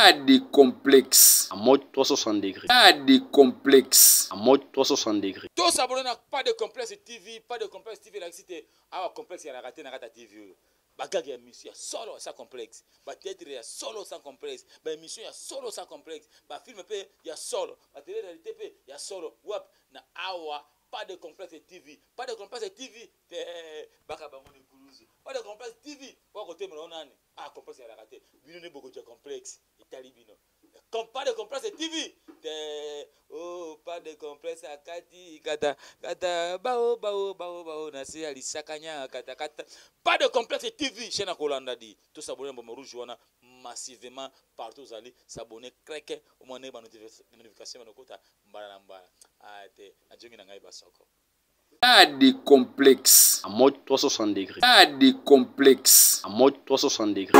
Pas de complexe. En mode 360 degrés. Pas de complexe. En mode 360 degrés. Tous s'abonner n'a pas de complexe TV, pas de complexe TV la cité. Ah complexe il a raté na rata TV. Bagag ya mission solo sans complexe. Ba théâtre ya solo sans complexe. Ba émission ya solo sans complexe. Ba film pe ya solo. Ba télé réalité pe ya solo. Wap na awa pas de complexe TV. Pas de complexe TV. Baka ba mon épouse. Pas de complexe TV. Pour côté mon nani. Ah complexe il a raté. Bino ne beaucoup de complexe. Itali bino. Pas de complexe TV. Oh, pas de complexe à Kati, kata, bao, nasi alisakanya, kata. Pas de complexe TV, chez Nakolanda dit. Tout s'abonner à Rouge massivement partout, vous allez s'abonner, cliquez, au moins, les notifications, mbala. Pas de complexe. En mode 360 degrés. Pas de complexe. En mode 360 degrés.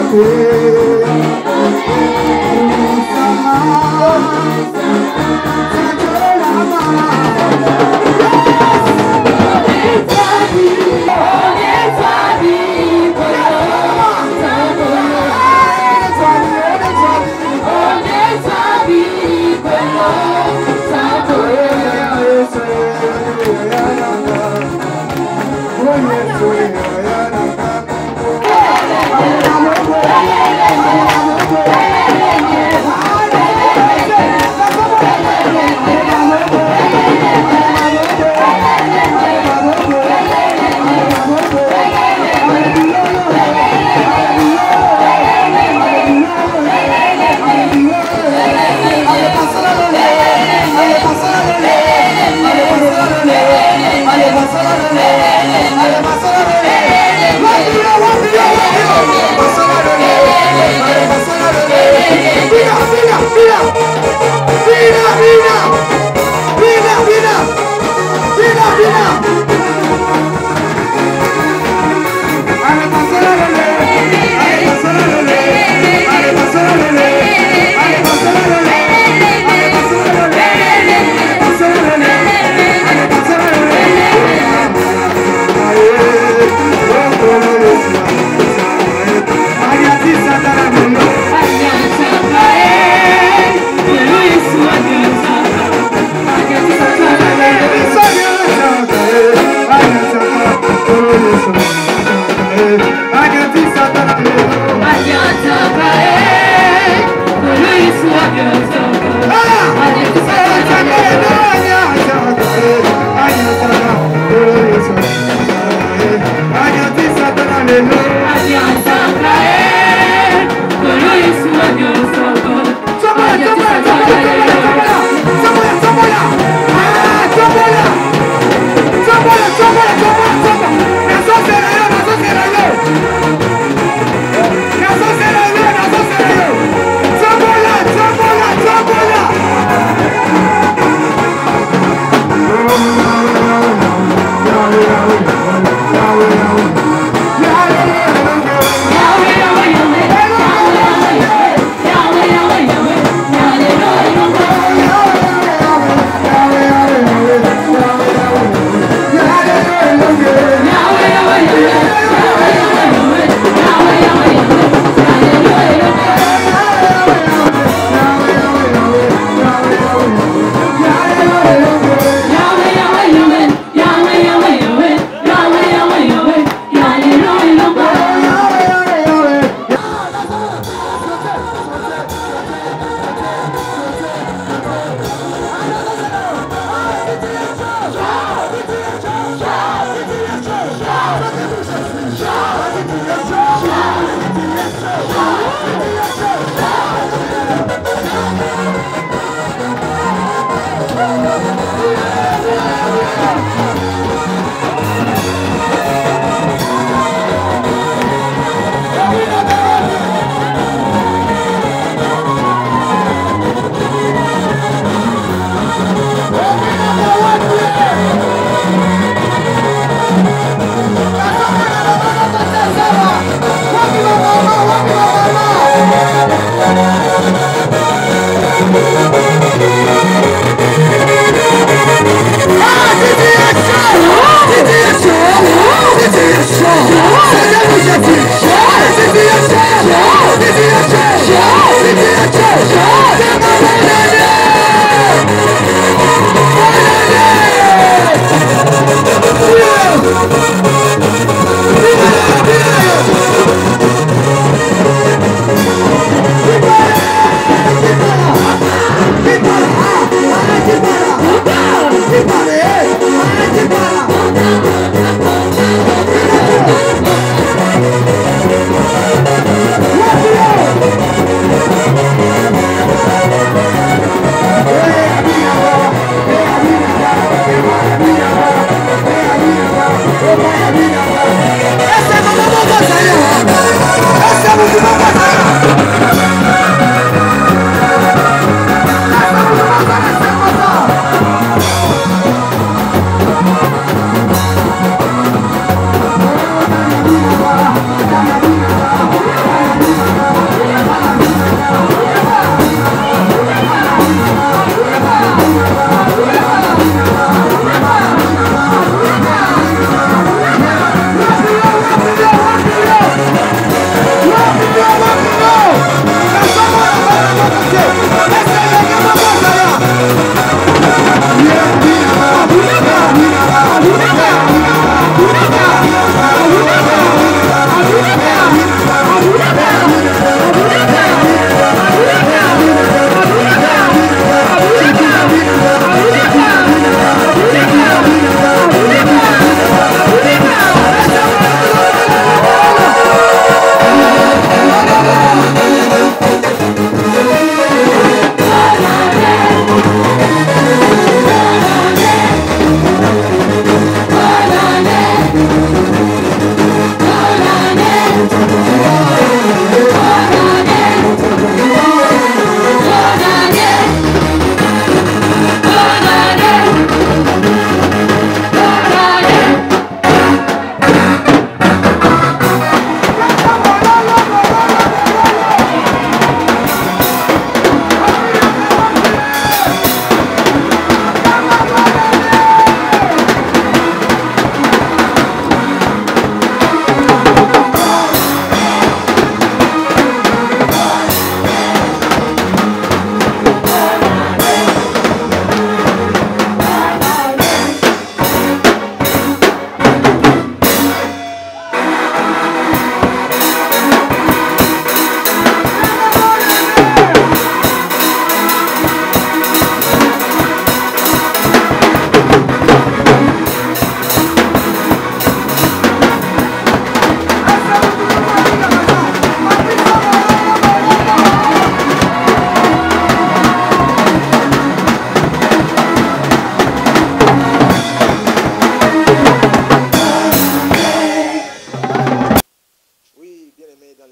Yeah.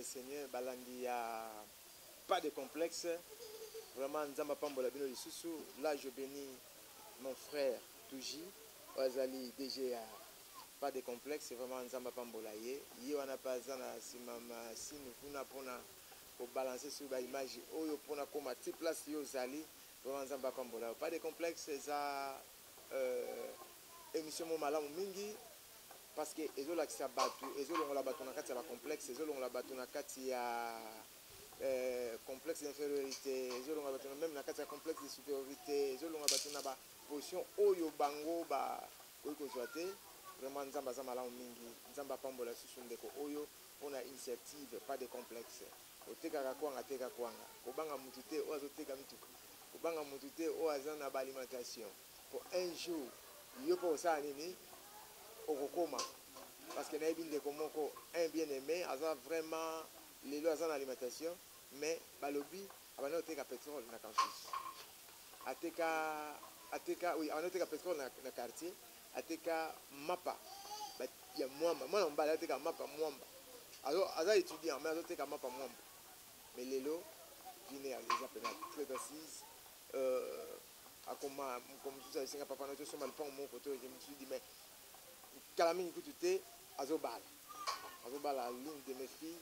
Seigneur, balandi ya pas de complexe. Vraiment, Nzamba Pambola Bino Lisusu. Là, je bénis mon frère Touji, Oazali DGA. Pas de complexe, c'est vraiment Nzamba Pambola Ye. Ye wana pazana si mama si nous pouvons pour balancer sur l'image. Oyo pona comme à type place yo zali. Vraiment Nzamba Pambola. Pas de complexe, ça émission malamu mingi. Parce que les gens qui battu, les gens qui ont battu dans le complexe, les gens qui ont battu dans le complexe d'infériorité, les gens qui ont battu même dans le complexe de supériorité, les gens qui ont battu dans la position oyo bango ba oyo kozwate vraiment nzamba za malamu mingi nzamba pambola susu ndeko oyo on a initiative pas de complexe oteka kwanga teka kwanga obanga mutu te o azoteka mituka obanga mutu te o azana ba alimentation pour un jour yo po ça nini okokoma parce que nayebi ndeko moko un bien aimé aza vraiment lelo aza na alimentation mais balobi abana oteka pétrole na campus ateka oui abana oteka pétrole na quartier ateka mapa ya mwamba mwana mbala ateka mapa mwamba aza étudiant mais azoteka mapa mwamba mais lelo vine eza pena très assise akoma comme ça isinga papa na tosoma le pont moko to je me suis dit mais Kalami Kutute, Azobala, l'une de mes filles,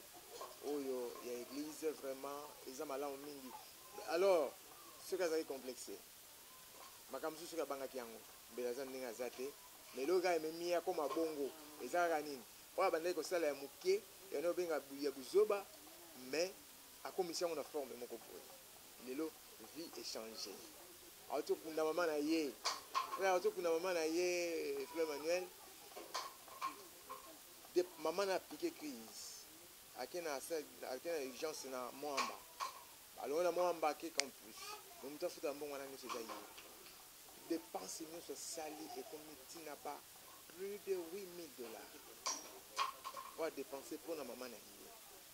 oyo, il y a église, vraiment, ils ont malin au mingi. Alors, ce qui est complexé, ma kamsu ce qui est bangakiango, belazan ninga zate, mais le gars est mis comme à bongo, et ça ranine. Ou à bandé que ça l'a mouké, et on a bien à buzoba, mais à commission on a formé mon copain. Lelo, vie est changée. Alors, tout le monde a yé, frère, tout le monde a yé, frère Manuel. Maman a piqué crise. À quelle urgence na Moamba. Alors on a Moamba qui campus. Nous avons fait un bon moment de ces aïeux. Dépenses sur sali et comme tu n'as pas plus de $8,000 pour dépenser pour la maman.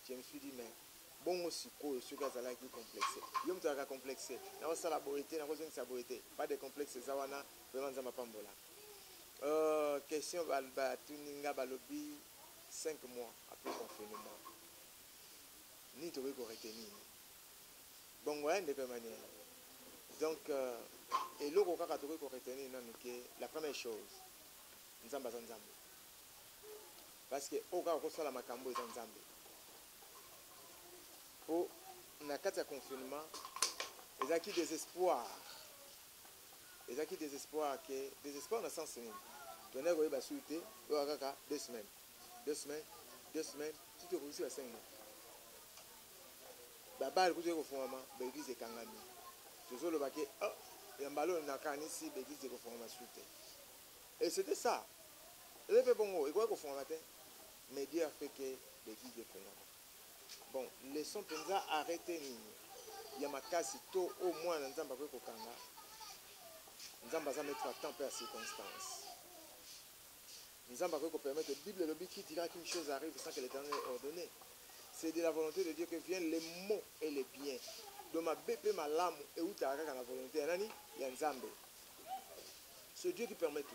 Je me suis dit mais bon aussi quoi ce gars là qui est complexé. Je me suis complexé. Na ça la beauté, na cause sa beauté. Pas de complexe zawana vraiment za mapambola. Question tuninga balobi 5 mois après confinement. Ni tu veux retenir. Bon, ouais, de quelle manière. Donc, et l'autre cas tu veux retenir, la première chose, nzamba nzambe. Parce que au cas où ça la makambo est nzambe. Pour na kata confinement, les acquis désespoir. Les acquis désespoir que désespoir dans le sens ni. Tu n'as pas souhaité, tu as 2 semaines. 2 semaines, tu te réussis à 5 mois. Baba, le coup de conformement, l'église est kangami. Tu as le baquet, oh, il y a un ballon dans la ici, l'église est conformement suite. Et c'était ça. Le fait bon, il faut conformement, mais Dieu a fait que l'église est prenante. Bon, les sons penza arrêtés. Il y a ma casse, tôt au moins, dans Nzamba Kokanga. Nzamba va mettre à temps et à circonstance. Nous avons permettre que la Bible le qui dira qu'une chose arrive sans que l'Éternel ait ordonné. C'est de la volonté de Dieu que viennent les mots et les biens. Donc ma bébé, ma lame et où tu as la volonté, il y a un Zambé. C'est Dieu qui permet tout.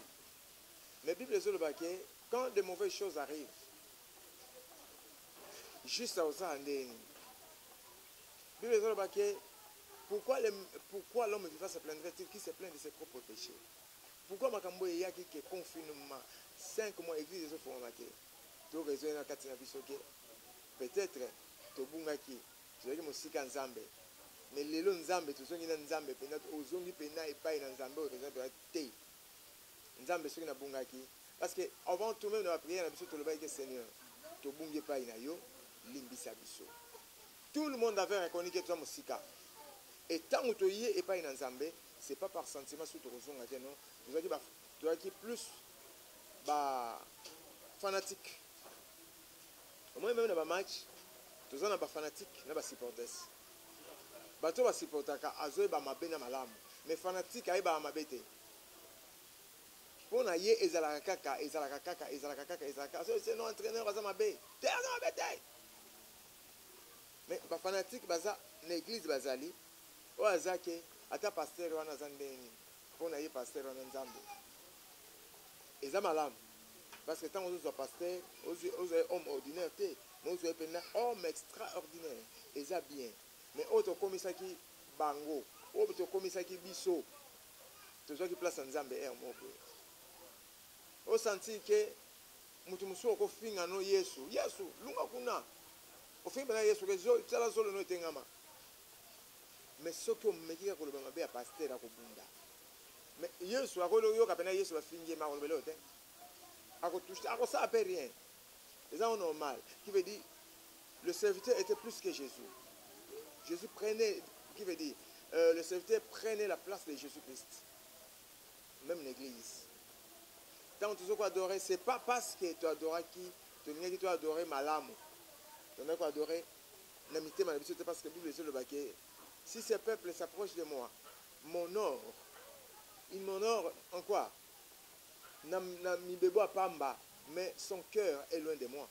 Mais la Bible est sur le baquet, quand de mauvaises choses arrivent, juste à ça, la Bible est sur le baquet, pourquoi l'homme vivant se plaindrait-il qui se plaint de ses propres péchés? Pourquoi Makambo et Yaki qui est confinement 5 mois église de formaté. Tu raison na katina bisoke. Peut-être to bungaki. Tu veux que musika nzambe. Mais lelo nzambe to songi na nzambe pena ozongi pena et pas na nzambe o raison de te. Nzambe soki na bungaki parce que avant tout même na prière na biso to loba que Seigneur to bungi pa na yo limbisa biso. Tout le monde avait reconnu que tu es musika. Et tant que tu y es pas na nzambe, c'est pas par sentiment sur to ozonga que non. Tu as qui plus fanatique. Au moins même dans le match, tu as des fanatiques, tu as des supporters. Tu as des supporters qui ont malamu. Mais fanatiques, ils ont des pour na ye ezalaka kaka c'est non entraîneur baza mabe te aza mabe te mais ba fanatique baza na église bazali o azake ata pasteur wana zandeni pour na ye pasteur wana nzambe eza malamu parce que tant que vous êtes pasteur vous êtes homme ordinaire te mozo epena homme extraordinaire eza bien mais oyo tokomisaki bango oyo tokomisaki biso tozwaki place ya nzambe ere moko osanti ke mutu mosusu okofinga no yesu lunga kuna ofingi mpena yesu ke tala zolo no etengama mais soki omeki kaka koloba mabe ya paster akobunda mais yesu akoyoka mpena yesu bafingi ye ma akolobela oyo te akotouche akosala mpe rien eza normal qui veut dire le serviteur était plus que Jésus. Jésus prenait, qui veut dire le serviteur prenait la place de Jésus-Christ. Même l'église. Quand tu dois adorer, ce n'est pas parce que tu adorais qui tu as adoré Malam. Tu as adoré l'amitié, c'est parce que la Bible dit le baquet. Si ce peuple s'approche de moi, m'honore. Il m'honore en quoi? Mi bebo a pamba, mais son cœur est loin de moi.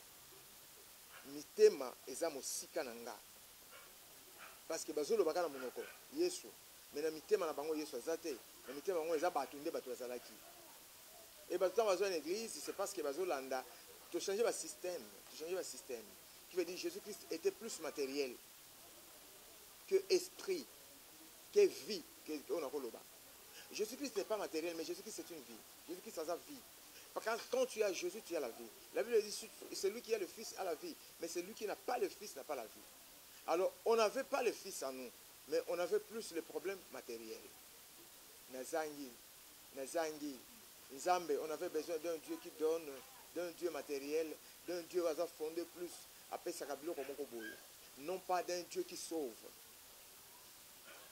Mitema eza mosika nanga. Parce que bazolo baka na monoko Yesu. Mais na mitema na bango Yesu azate. Na mitema bango eza batu nde batu azalaki. Et batu dans une église, c'est parce que bazolanda tu changer le système, Qui veut dire Jésus-Christ était plus matériel que esprit, que vie, que on a koloba. Jésus-Christ n'est pas matériel, mais Jésus-Christ c'est une vie. Jésus-Christ a sa vie. Parce que quand tu as Jésus, tu as la vie. La Bible dit celui qui a le Fils a la vie, mais celui qui n'a pas le Fils n'a pas la vie. Alors, on n'avait pas le Fils en nous, mais on avait plus les problèmes matériels. Nazangi, Nzambe, on avait besoin d'un Dieu qui donne, d'un Dieu matériel, d'un Dieu qui a fondé plus, après Sakabilo comme Mokoboy. Non pas d'un Dieu qui sauve.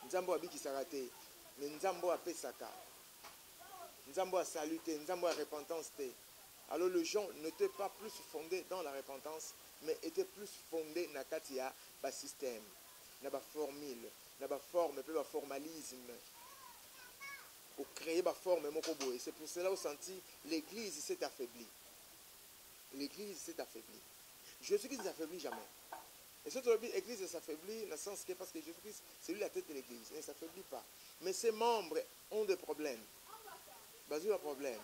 Nzambo abi qui s'arrête, mais Nzambo a Pesaka. Nzambo a saluté, Nzambo a repentance. Alors les gens n'étaient pas plus fondés dans la repentance, mais étaient plus fondés dans Katia, le système, dans la formule, dans la forme, dans le formalisme. Pour créer la forme, et c'est pour cela qu'on senti l'église s'est affaiblie. L'église s'est affaiblie. Jésus-Christ ne s'affaiblit jamais. Et cette l'église s'affaiblit dans le sens que parce que Jésus-Christ, c'est lui la tête de l'église, il ne s'affaiblit pas. Mais ses membres ont des problèmes. Bazou a problème.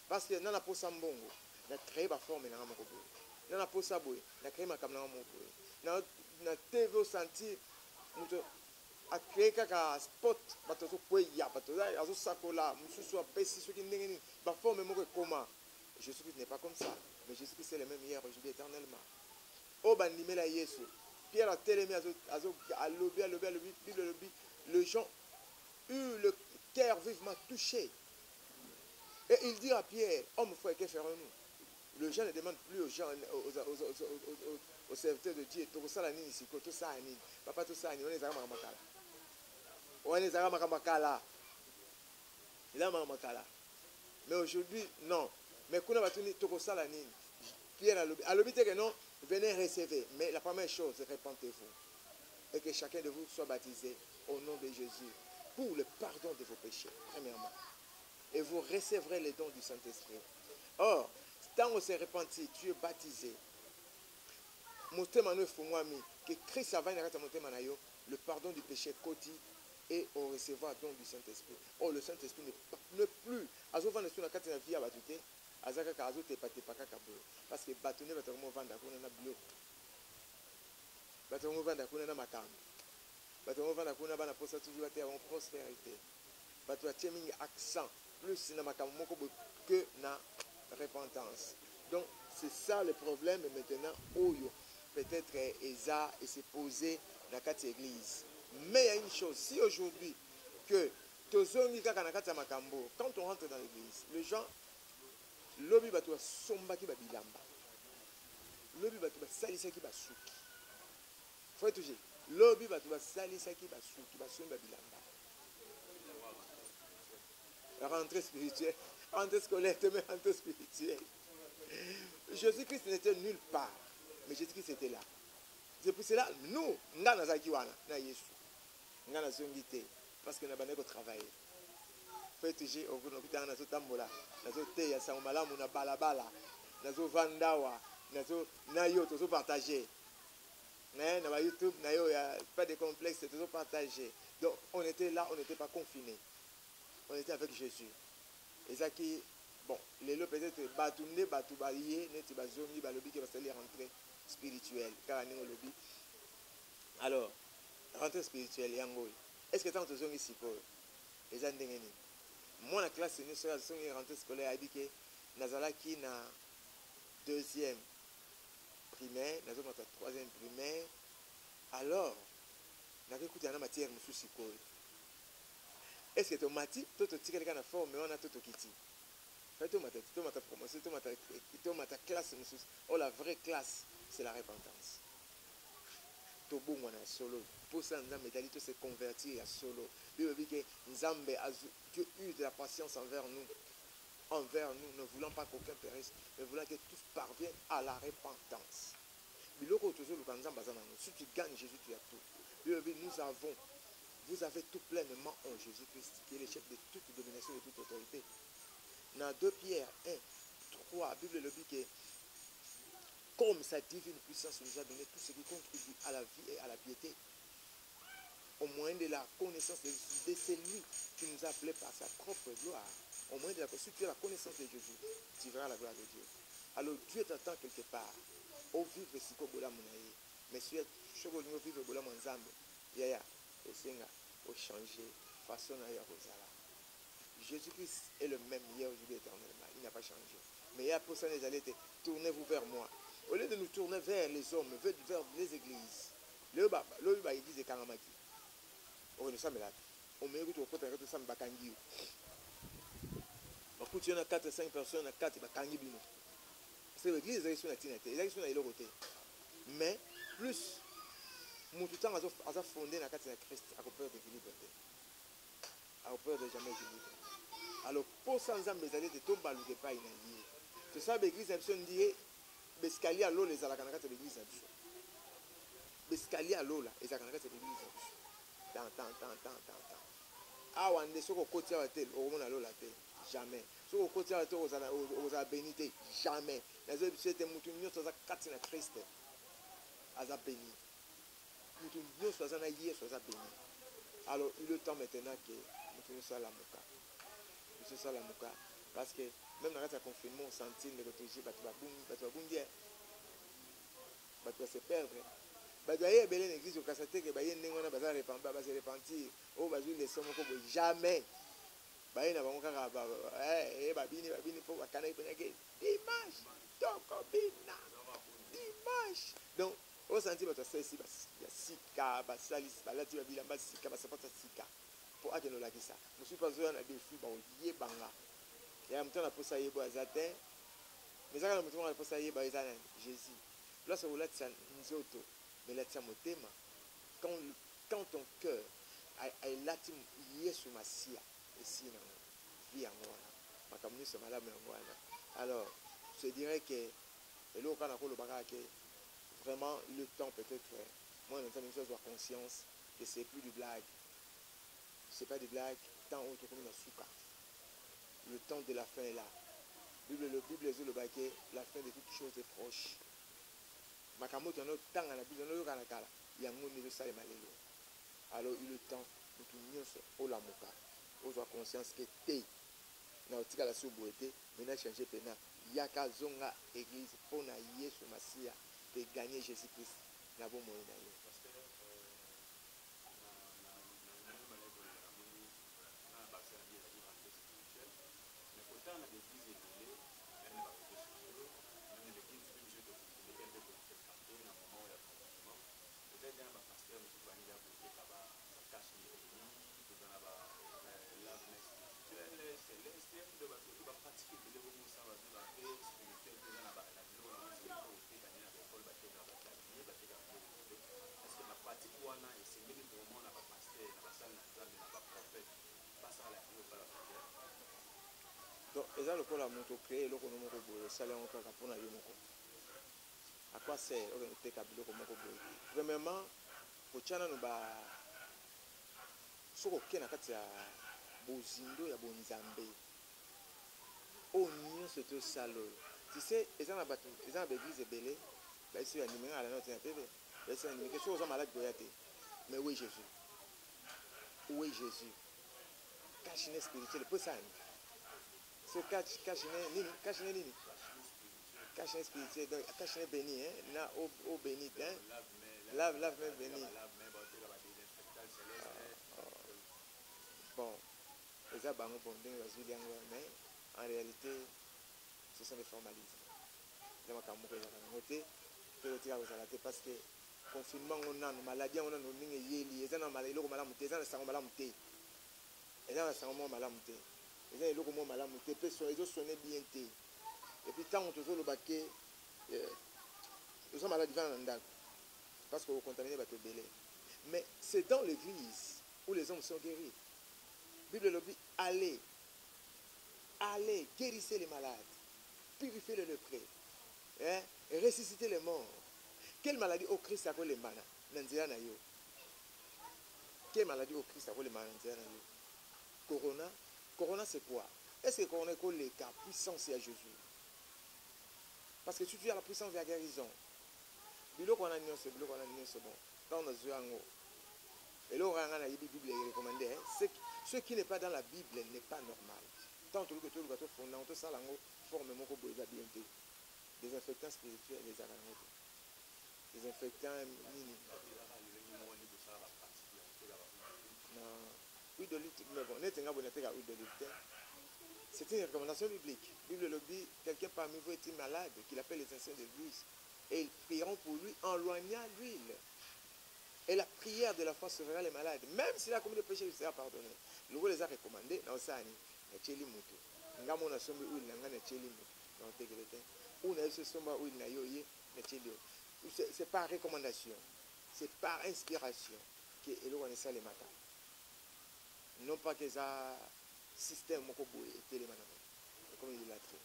Parce que dans la posa mbongo, on a créé la forme dans la mokobo. Dans la posa boy, on a créé ma caméra mokobo. Dans la TV au senti, on a créé un spot, bato so kweya, bato azo sakola, mususu apesi ceux qui n'engeni, ba forme moko comment. Jésus-Christ n'est pas comme ça, mais Jésus-Christ c'est le même hier, aujourd'hui, éternellement. Oh bandimé la Yesu. Pierre a télémé à lobby, les gens eurent le cœur vivement touché. Et il dit à Pierre, homme frère, que ferons-nous? Le gens ne demande plus aux gens, aux serviteurs de Dieu, tout ça, tout ça, papa, tout ça, on est à Makala. On est à Makala. Il a Makala. Mais aujourd'hui, non. Mais quand on va tourner tout ça, Pierre a l'obité que non, venez recevoir. Mais la première chose, répentez-vous. Et que chacun de vous soit baptisé au nom de Jésus pour le pardon de vos péchés, premièrement. Et vous recevrez les dons du Saint-Esprit. Or, quand on s'est repenti, tu es baptisé. Que Christ a le pardon du péché côté et on recevra le don du Saint-Esprit. Or, le Saint-Esprit ne plus. Parce que bâtonner votre mot vendre à bleu. Bâtonner vendre à matam. Bâtonner vendre à toujours en prospérité. Bâtonner accent. Plus que na repentance. Donc, c'est ça le problème maintenant. Peut-être Eza et s'est posé dans cette église. Mais il y a une chose, si aujourd'hui, que quand on rentre dans l'église, les gens, lobi batua somba ki babilamba. Lobi batua salisa ki basuki. Faut être toujours. Lobi batua salisa ki basuki, basomba bilamba. La rentrée spirituelle, rentrée scolaire, mais rentrée spirituelle. Jésus-Christ n'était nulle part, mais Jésus-Christ était là. C'est pour cela, nous, nous avons Yesu. Nous avons zongité, parce que nous avons travaillé. Faut être toujours au gouvernement, nous avons tambola, nous avons teya, nous avons balabala, nous avons vandawa, nous avons partagé. Nous avons YouTube, nous n'avons pas de complexe, nous avons partagé. Donc, on était là, on n'était pas confinés. On était avec Jésus. Et ça qui, bon, les lots peut-être, Batoumne, Batoubaye, Neti Bazongi, Balobi qui va se les rentrer. spirituelle. Alors, rentrée spirituelle, est-ce que tant de gens ici, les gens moi, la classe, nous sommes rentrée scolaire, a dit que Nazalaki na deuxième primaire, nous sommes en troisième primaire. Alors, nous avons écouté la matière, nous sommes est-ce que tu as mati, tu as tiré la forme, mais on a tout quitté. Tu as ta promotion, tu as ta classe, oh, la vraie classe, c'est la repentance. Tu as solo. Pour ça, Nzambe se convertir à solo. Dieu dit que Nzambe a eu de la patience envers nous. Ne voulant pas qu'aucun périsse, mais voulant que tous parviennent à la repentance. Si tu gagnes Jésus, tu as tout. Dieu dit, vous avez tout pleinement en Jésus-Christ, qui est le chef de toute domination et de toute autorité. Dans 2 Pierre 1, 3, la Bible le dit que comme sa divine puissance nous a donné tout ce qui contribue à la vie et à la piété, au moyen de la connaissance de celui qui nous a appelés par sa propre gloire, au moyen de la, si tu as la connaissance de Jésus, tu verras la gloire de Dieu. Alors Dieu t'attend quelque part. Au vivre si ko bola munaye, mais si tu veux vivre bola manzambe, yaya, au senga, au changer, façon à Rosala. Jésus-Christ est le même hier, aujourd'hui, éternellement. Il n'a pas changé. Mais il y a pour ça, les allez tournez-vous vers moi. Au lieu de nous tourner vers les hommes, vers les églises, l'église de Karamaki. On ne sait pas. On met tout au côté de ça, Bakangi. On coûte 4-5 personnes, 4 Bakangi. C'est l'église, elle est sur côté. Mais plus, mon tout temps a fondé dans le Christ, à peur de l'équilibre. À peur de jamais équilibre. Alors, pour ça, nous avons besoin de tout balouer pas inalié. C'est ça, l'église, elle dit, l'escalier à l'eau, les alakanaka, c'est l'église. L'escalier à l'eau, là, les alakanaka, c'est l'église. Tant. Ah, on est sur le côté de la tête, on a l'eau la tête. Jamais. Sur le côté de la tête, on a bénité. Jamais. Les autres, c'était Moutounio, ça a 4 na Christ. Aza béni. Moutounio, ça a hier, ça a béni. Alors, il est le temps maintenant que Moutounio soit la mouka. Monsieur Salamouka, parce que même dans le confinement, on sentit les réfugiés, ils se perdre. Il y a une église au Kassate qui va se repentir. Oh, les sommes jamais. Dimanche. Donc, on sentit que c'est ici, il y a Sika, Basalis, Balati, Bilamba, Sika, Basapata, Sika. Pour que nous l'ayons ça. Je suis pas besoin de défi bon yé banga. Il y a un temps la posa yé boazatin. Mais ça quand le temps la posa yé boazana Jésus. Là c'est où là tient nzoto, mais là tient motema. Quand ton cœur a lati Yesu Masia et si non vie en moi. Ma communauté se malade en moi. Alors, je dirais que et là quand on a le bagage que vraiment le temps peut-être moi en tant que chose avoir conscience que c'est plus du blague. C'est pas des blagues, tant autre comme la souka. Le temps de la fin est là. La Bible dit le baquet, la fin de toutes choses est proche. Makamoto a notre temps à la Bible, il y a un monde de ça et malélo. Alors il est le temps de tout mieux au lamoka. On a conscience que t'es dans le tika la soubouette, maintenant changer pena. Yaka zonga église pour na Yesu Masia de gagner Jésus-Christ. La bonne moyen d'aller. Donc, et ça, le coup, la moto créé, le coup, nous avons salaire encore pour nous. À quoi sert le cabilo comme premièrement, pour Tchana, nous avons ce qu'on a fait Bozindo et Bonzambe. Oh, nous c'est tout salaud. Tu sais, ils ont l'église de Belé, ils sont animés à la note de TV. Ils sont animés, qu'est-ce qu'ils ont malade de mais oui, Jésus. Oui, Jésus. Cachiné spirituel, pour ça. Ce cachiné nini. cache spirituel donc cache béni hein na au béni hein lave même béni bon les abango bon ndenge bazuli yango mais en réalité ce sont des formalismes les makambo ko ezaka nango te pe otika kozala te parce que confinement on a maladie on a no ndenge yeli eza na maladie eloko malamu te eza na sango malamu te eza na sango malamu te eza eloko mo malamu te pe so ezo sonner bien te et puis tant on loba ke nous maladie va na ndako parce que vous contaminez bato belé mais c'est dans l'église où les hommes sont guéris. Bible le dit allez guérissez les malades, purifiez les lépreux, hein, ressuscitez les morts. Quelle maladie au Christ a quoi les mana nanzira na yo? Quelle maladie au Christ a quoi les mana nanzira na yo? Corona c'est quoi? Est-ce que corona est les cas puissance à Jésus? Parce que si tu as la puissance de la guérison, bilo qu'on a nion c'est bon. Dans nos yeux en haut. Et là on a la Bible est recommandé. Ce qui n'est pas dans la Bible n'est pas normal. Tant que tu le gâteau fondant, tout ça lango forme mon ko boiza bien té. Des infectants spirituels les aragnés. Des infectants mini. Non. Oui de lutte mais bon, n'est-ce pas oui de lutte. C'est une recommandation biblique. La Bible le dit, quelqu'un parmi vous est malade, qu'il appelle les anciens de l'église, et ils prieront pour lui en loignant l'huile. Et la prière de la foi sauvera les malades. Même s'il a commis des péchés, il sera pardonné. Nous les a recommandés dans ça. C'est par recommandation, c'est par inspiration que l'on est les matins. Non pas que ça système était les manamans. Comme il l'a dit.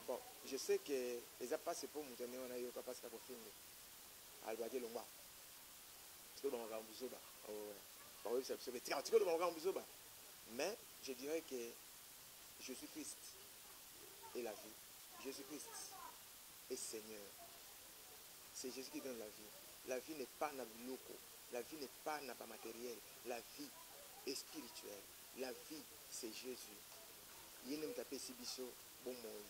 Bon, je sais que les a passé pour nous donner on a eu pas parce qu'à confirmer. Albadé Lomba. C'est le Manga Mbuzoba. Mais je dirais que Jésus-Christ est la vie. Jésus-Christ est Seigneur. C'est Jésus qui donne la vie. La vie n'est pas nabiloko. La vie n'est pas matériel. La vie est spirituelle. La vie, c'est Jésus. Il n'aime taper si biso bon monde.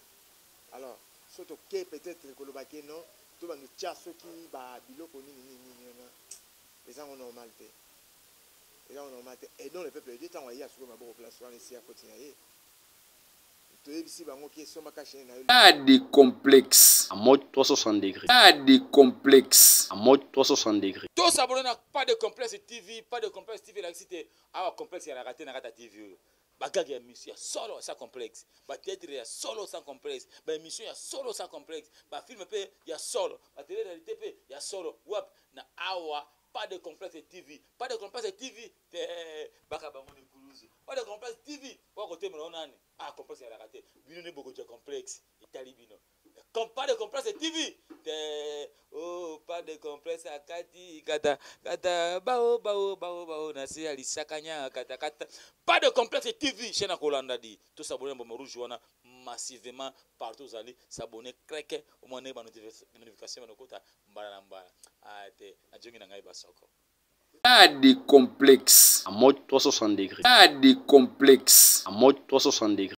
Alors, surtout que peut-être que le baquet non, tout le monde tient ceux qui ba biloko ni les gens ont normal. Les gens ont normal. Et donc le peuple dit tant il y a sur ma bonne place on ici à continuer. Pas de complexe. À mode 360 degrés. Pas de complexe. À mode 360 degrés. Tout ça, pas de complexe TV, pas de complexe TV. La cité, ah, complexe, il y a raté dans la TV. Bagage ya mission solo sans complexe. Ba théâtre ya solo sans complexe. Ba émission ya solo sans complexe. Ba film pe ya solo. Ba télé réalité pe ya solo. Wap na awa pas de complexe TV. Pas de complexe TV. Baka ba moni kuluzu. Pas de complexe TV. Wa côté mo nani. Ah complexe ya raté. Bino ne beaucoup de complexe. Itali bino. Pas de complexe TV. Oh, pas de complexe à Kati, kata bao, nasi alisakanya kata. Pas de complexe TV, chez Nakolanda dit. Tout s'abonner à Rouge massivement partout aux alliés, s'abonner, cliquer, au moins les notifications de côté, mbalamba, à Djongi Nangai Basoko. Pas de complexe. À mode 360 degrés. Pas de complexe. À mode 360 degrés.